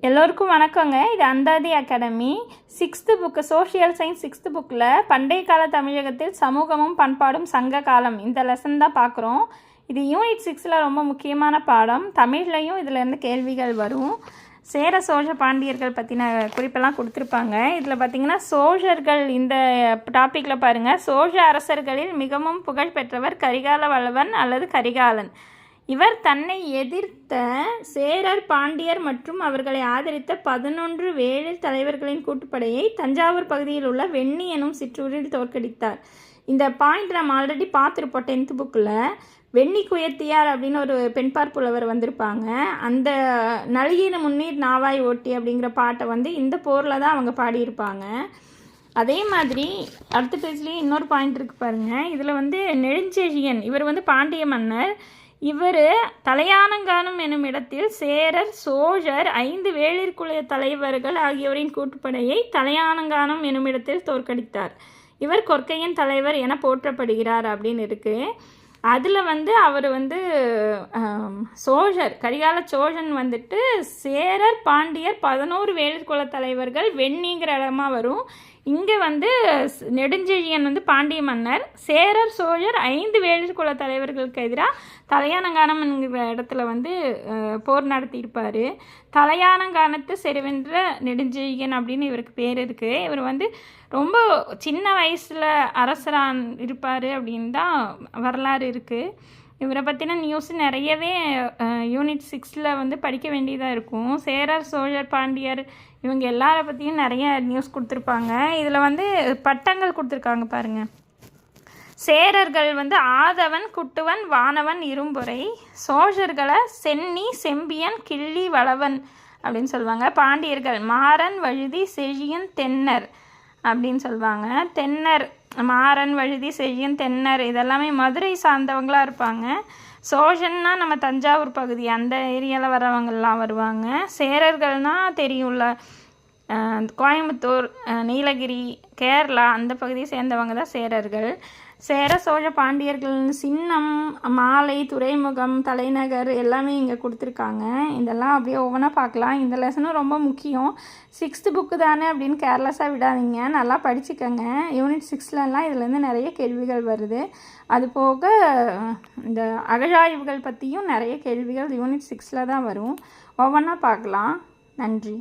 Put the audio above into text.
எல்லோருக்கும் வணக்கங்க. இது Anthathi academy 6th book social science 6th புக்கில் பண்டைய கால தமிழகத்தில் சமூகமும் பண்பாடும் சங்க காலம் இந்த லெசன் தான் பார்க்குறோம். இது யூனிட் 6ல் ரொம்ப முக்கியமான பாடம். தமிழ்லையும் இதிலேருந்து கேள்விகள் வரும். சேர சோழ பாண்டியர்கள் பற்றின குறிப்பெல்லாம் கொடுத்துருப்பாங்க. இதில் பார்த்திங்கன்னா சோழர்கள் இந்த டாப்பிக்கில் பாருங்கள். சோழ அரசர்களில் மிகவும் புகழ் பெற்றவர் கரிகால வளவன் அல்லது கரிகாலன். இவர் தன்னை எதிர்த்த சேரர் பாண்டியர் மற்றும் அவர்களை ஆதரித்த 11 வேளிர் தலைவர்களின் கூட்டுப்படையை தஞ்சாவூர் பகுதியில் உள்ள வெண்ணி எனும் சிற்றூரில் தோற்கடித்தார். இந்த பாயிண்ட் நம்ம ஆல்ரெடி பார்த்துருப்போம் 10th புக்கில். வெண்ணி குயத்தியார் அப்படின்னு ஒரு பெண்பார் புலவர் வந்திருப்பாங்க. அந்த நளியின முன்னீர் நாவாய் ஓட்டி அப்படிங்கிற பாட்டை இந்த போரில் தான் அவங்க பாடியிருப்பாங்க. அதே மாதிரி அடுத்த பேஜ்லேயே இன்னொரு பாயிண்ட் இருக்குது பாருங்கள். இதில் நெடுஞ்செழியன் இவர் பாண்டிய மன்னர். இவர் தலையானங்கானம் எனும் இடத்தில் சேரர் சோழர் 5 வேளிர்குல தலைவர்கள் ஆகியோரின் கூட்டுப்படையை தலையானங்கானம் எனும் இடத்தில் தோற்கடித்தார். இவர் கொற்கையின் தலைவர் என போற்றப்படுகிறார் அப்படின்னு இருக்குது. அதில் அவர் சோழர் கரிகால சோழன் சேரர் பாண்டியர் 11 வேளிர்குல தலைவர்கள் வெண்ணிங்கிற இடமா வரும். இங்கே நெடுஞ்செழியன் பாண்டிய மன்னர். சேரர் சோழர் 5 வேளிர்குல தலைவர்களுக்கு எதிராக தலையானங்கானம் என்கிற இடத்துல போர் நடத்தியிருப்பார். தலையானங்கானத்து செருவென்ற நெடுஞ்செழியன் அப்படின்னு இவருக்கு பேர் இருக்குது. இவர் ரொம்ப சின்ன வயசில் அரசரான் இருப்பார் அப்படின்னு தான் வரலாறு இருக்குது. இவரை பற்றின நியூஸ் நிறையவே யூனிட் 6ல் படிக்க வேண்டியதாக இருக்கும். சேரர் சோழர் பாண்டியர் இவங்க எல்லாரை பற்றியும் நிறைய நியூஸ் கொடுத்துருப்பாங்க. இதில் பட்டங்கள் கொடுத்துருக்காங்க பாருங்கள். சேரர்கள் ஆதவன் குட்டுவன் வானவன் இரும்பொறை. சோழர்களை சென்னி செம்பியன் கிள்ளி வளவன் அப்படின்னு சொல்லுவாங்க. பாண்டியர்கள் மாறன் வழுதி செழியன் தென்னர் அப்படின்னு சொல்லுவாங்க. தென்னர் மாறன் வழுதி செழியன் தென்னர் இதெல்லாமே மதுரை சார்ந்தவங்களாக இருப்பாங்க. சோழன்னா நம்ம தஞ்சாவூர் பகுதி அந்த ஏரியாவில் வரவங்கெல்லாம் வருவாங்க. சேரர்கள்னால் தெரியும்ல, கோயம்புத்தூர் நீலகிரி கேரளா அந்த பகுதியை சேர்ந்தவங்க தான் சேரர்கள். சேர சோழ பாண்டியர்கள் சின்னம் மாலை துறைமுகம் தலைநகர் எல்லாமே இங்கே கொடுத்துருக்காங்க. இதெல்லாம் அப்படியே ஒவ்வொன்றா பார்க்கலாம். இந்த லெசனும் ரொம்ப முக்கியம். 6th புக்கு தானே அப்படின்னு கேர்லெஸ்ஸாக விடாதீங்க, நல்லா படிச்சுக்கோங்க. யூனிட் 6லலாம் இதுலேருந்து நிறைய கேள்விகள் வருது. அது போக இந்த அகழாய்வுகள் பற்றியும் நிறைய கேள்விகள் யூனிட் 6ல் தான் வரும். ஒவ்வொன்றா பார்க்கலாம். நன்றி.